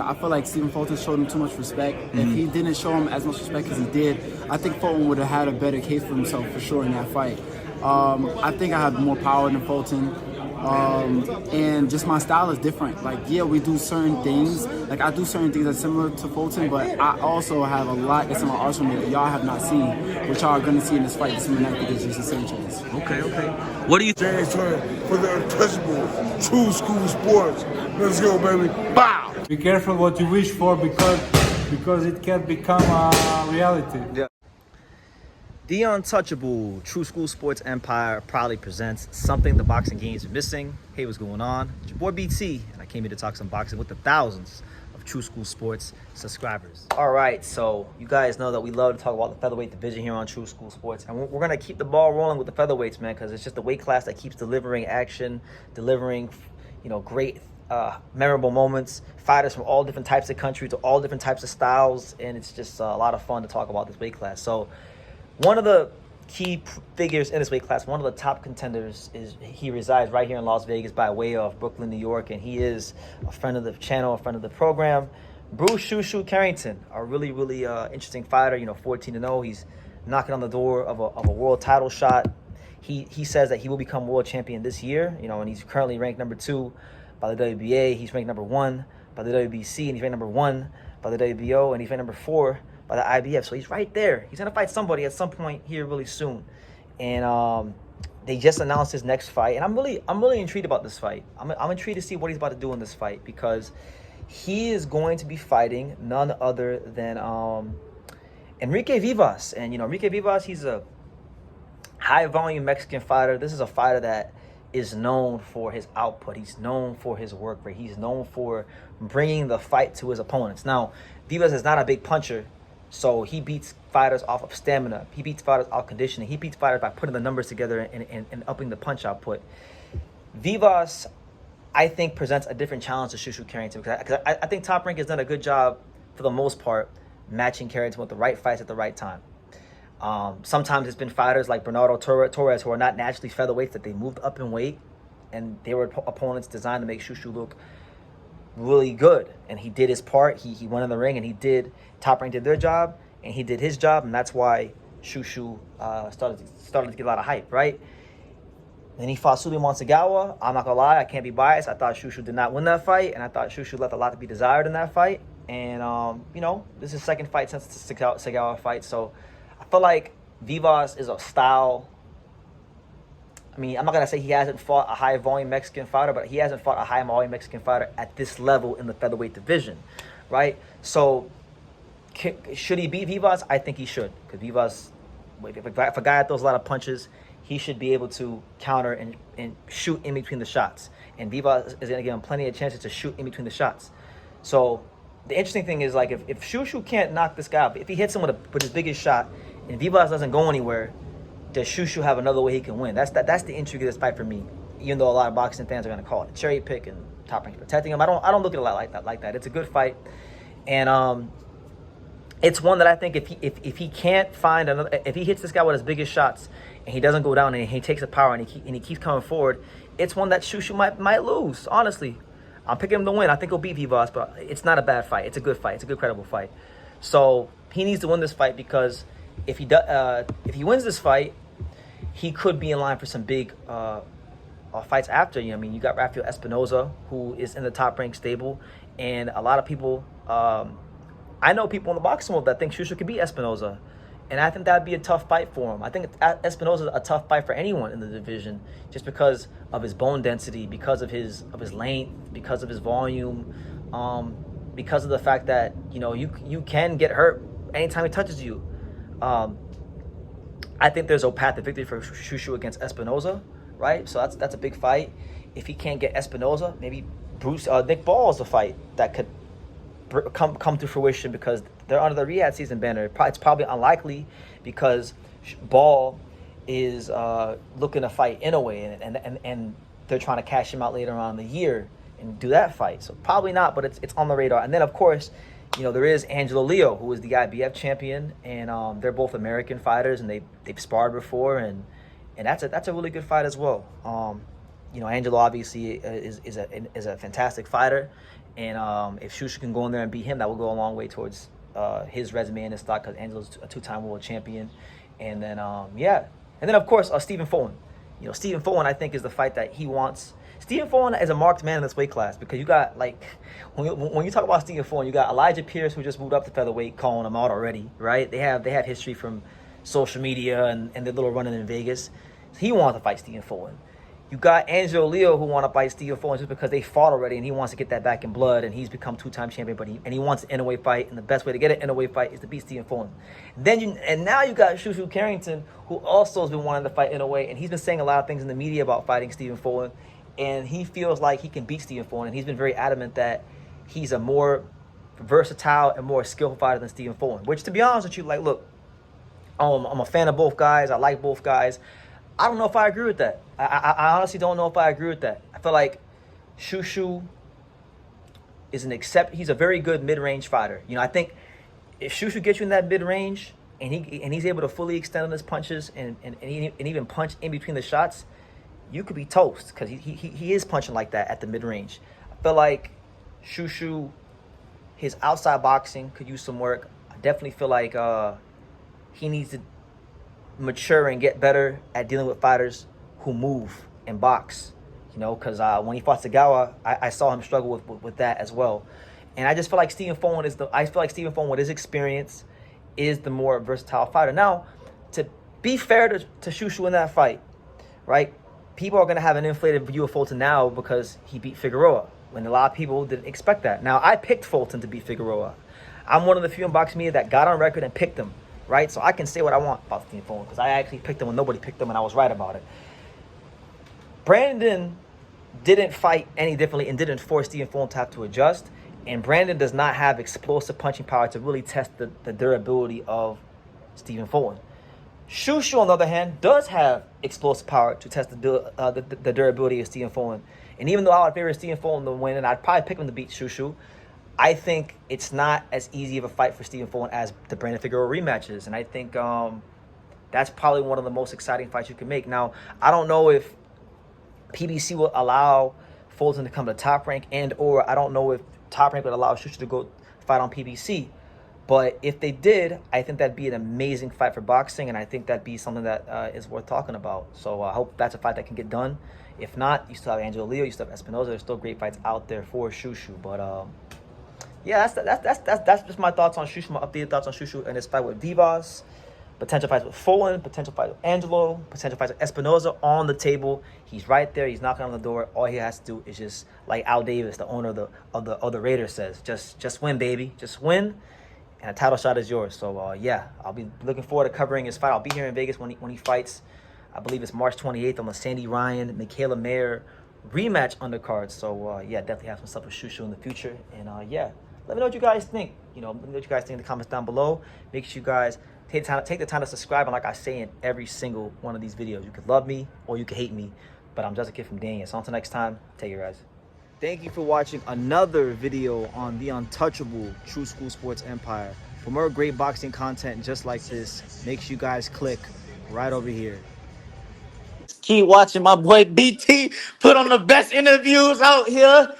I feel like Stephen Fulton showed him too much respect. If he didn't show him as much respect as he did, I think Fulton would have had a better case for himself for sure in that fight. I think I have more power than Fulton. And just my style is different. Like, yeah, we do certain things. Like, I do certain things that's similar to Fulton, but I also have a lot that's in my arsenal that y'all have not seen, which y'all are going to see in this fight December 9th against Jason Sanchez. Okay. What do you think? James Turner for the untouchable True School Sports. Let's go, baby. Bow! Be careful what you wish for because it can become a reality. Yeah. The untouchable True School Sports Empire proudly presents something the boxing games are missing. Hey, what's going on? It's your boy BT, and I came here to talk some boxing with the thousands of True School Sports subscribers. All right, so you guys know that we love to talk about the featherweight division here on True School Sports, and we're gonna keep the ball rolling with the featherweights, man, because it's just the weight class that keeps delivering action, delivering, great, memorable moments. Fighters from all different types of countries, to all different types of styles, and it's just a lot of fun to talk about this weight class. So, one of the key figures in this weight class, one of the top contenders, he resides right here in Las Vegas by way of Brooklyn, New York, and he is a friend of the channel, a friend of the program. Bruce "Shoo" Carrington, a really interesting fighter. 14-0. He's knocking on the door of a world title shot. He says that he will become world champion this year. And he's currently ranked number 2 by the WBA. He's ranked number 1 by the WBC, and he's ranked number 1 by the WBO, and he's ranked number 4 by the IBF. So he's right there. He's gonna fight somebody at some point here really soon. And they just announced his next fight, and I'm really intrigued about this fight. I'm intrigued to see what he's about to do in this fight, because he is going to be fighting none other than Enrique Vivas. And Enrique Vivas, he's a high volume Mexican fighter. This is a fighter that is known for his output. He's known for his work rate. He's known for bringing the fight to his opponents. Now, Vivas is not a big puncher, so he beats fighters off of stamina. He beats fighters off conditioning. He beats fighters by putting the numbers together and upping the punch output. Vivas, I think, presents a different challenge to Shoo Carrington, because I think Top Rank has done a good job, for the most part, matching Carrington with the right fights at the right time. Sometimes it's been fighters like Bernardo Torres, who are not naturally featherweights, that they moved up in weight, and they were opponents designed to make Shoo look really good. And he did his part. He went in the ring, and Top Rank did their job, and he did his job, and that's why Shoo started to get a lot of hype, right? Then he fought Suleiman Sagawa. I'm not gonna lie, I can't be biased. I thought Shoo did not win that fight, and I thought Shoo left a lot to be desired in that fight. And this is his second fight since the Sagawa fight, so I feel like Vivas is a style. I mean, I'm not going to say he hasn't fought a high-volume Mexican fighter, but he hasn't fought a high-volume Mexican fighter at this level in the featherweight division, right? So, should he beat Vivas? I think he should, because Vivas, if a guy that throws a lot of punches, he should be able to counter and shoot in between the shots. And Vivas is going to give him plenty of chances to shoot in between the shots. So, the interesting thing is, like, if Shoo can't knock this guy out, if he hits him with his biggest shot, and Vivas doesn't go anywhere, does Shoo have another way he can win? That's the intrigue of this fight for me. Even though a lot of boxing fans are going to call it a cherry pick and Top Rank protecting him, I don't look at it like that. It's a good fight, and it's one that I think if he can't find another, if he hits this guy with his biggest shots and he doesn't go down and he takes the power and he keeps coming forward, it's one that Shoo might lose. Honestly, I'm picking him to win. I think he'll beat Vivas, but it's not a bad fight. It's a good fight. It's a good, credible fight. So he needs to win this fight, because if he wins this fight, he could be in line for some big fights after. You got Rafael Espinoza, who is in the Top Rank stable, and a lot of people, I know people in the boxing world that think Shoo could beat Espinoza, and I think that'd be a tough fight for him. I think Espinoza is a tough fight for anyone in the division, just because of his bone density, because of his length, because of his volume, because of the fact that you can get hurt anytime he touches you. I think there's a path to victory for Shoo against Espinoza, right? So that's a big fight. If he can't get Espinoza, maybe Nick Ball is a fight that could come to fruition, because they're under the Riyadh season banner. It's probably unlikely, because Ball is looking to fight in a way, and they're trying to cash him out later on in the year and do that fight. So probably not, but it's on the radar. And then, of course, there is Angelo Leo, who is the IBF champion, and they're both American fighters, and they've sparred before, and that's a really good fight as well. Angelo obviously is a fantastic fighter, And if Shushu can go in there and beat him, that will go a long way towards his resume and his stock, because Angelo's a 2-time world champion. And then, yeah. And then, of course, Stephen Fulton. You know, Stephen Fulton, I think, is the fight that he wants. Stephen Fulton is a marked man in this weight class, because you got, like, when you talk about Stephen Fulton, you got Elijah Pierce, who just moved up to featherweight, calling him out already, right? They have history from social media and their little run-in in Vegas. So he wants to fight Stephen Fulton. You got Angelo Leo, who want to fight Stephen Fulton just because they fought already, and he wants to get that back in blood, and he's become 2-time champion, but he wants an inner-weight fight, and the best way to get an inner-weight fight is to beat Stephen Fulton. And now you got Shushu Carrington, who also has been wanting to fight inner-weight, and he's been saying a lot of things in the media about fighting Stephen Fulton, and he feels like he can beat Stephen Fulton, and he's been very adamant that he's a more versatile and more skillful fighter than Stephen Fulton, which, to be honest with you, like, look, I'm a fan of both guys. I like both guys. I don't know if I agree with that. I honestly don't know if I agree with that. I feel like Shushu is he's a very good mid-range fighter. You know, I think if Shushu gets you in that mid-range and he's able to fully extend on his punches and even punch in between the shots, you could be toast, because he is punching like that at the mid-range. I feel like Shushu, his outside boxing could use some work. I definitely feel like he needs to mature and get better at dealing with fighters who move and box, you know, because when he fought Sagawa, I saw him struggle with that as well. And I just feel like Stephen Fulton with his experience is the more versatile fighter. Now, to be fair to Shushu in that fight, right, people are going to have an inflated view of Fulton now because he beat Figueroa, when a lot of people didn't expect that. Now, I picked Fulton to beat Figueroa. I'm one of the few in boxing media that got on record and picked him, right? So I can say what I want about Stephen Fulton, because I actually picked him when nobody picked him, and I was right about it. Brandon didn't fight any differently and didn't force Stephen Fulton to have to adjust. And Brandon does not have explosive punching power to really test the durability of Stephen Fulton. Shushu, on the other hand, does have explosive power to test the durability of Stephen Fulton. And even though I would favor Stephen Fulton to win, and I'd probably pick him to beat Shushu, I think it's not as easy of a fight for Stephen Fulton as the Brandon Figueroa rematch is. And I think that's probably one of the most exciting fights you can make. Now, I don't know if PBC will allow Fulton to come to Top Rank, or I don't know if Top Rank would allow Shushu to go fight on PBC. But if they did, I think that'd be an amazing fight for boxing, and I think that'd be something that is worth talking about. So I hope that's a fight that can get done. If not, you still have Angelo Leo, you still have Espinoza. There's still great fights out there for Shushu. But yeah, that's just my thoughts on Shushu, my updated thoughts on Shushu and this fight with Vivas. Potential fights with Fulton, potential fight with Angelo, potential fights with Espinoza on the table. He's right there. He's knocking on the door. All he has to do is just, like Al Davis, the owner of the Raiders, says, just win, baby, just win, and a title shot is yours. So yeah, I'll be looking forward to covering his fight. I'll be here in Vegas when he fights. I believe it's March 28th on the Sandy Ryan, Michaela Mayer rematch undercard. So yeah, definitely have some stuff with Shushu in the future. And yeah, let me know what you guys think. You know, let me know what you guys think in the comments down below. Make sure you guys take the time to subscribe. And like I say in every single one of these videos, you could love me or you could hate me, but I'm just a kid from Dania. So until next time, take care, guys. Thank you for watching another video on the untouchable True School Sports Empire. For more great boxing content just like this, make sure you guys click right over here. Keep watching my boy BT put on the best interviews out here.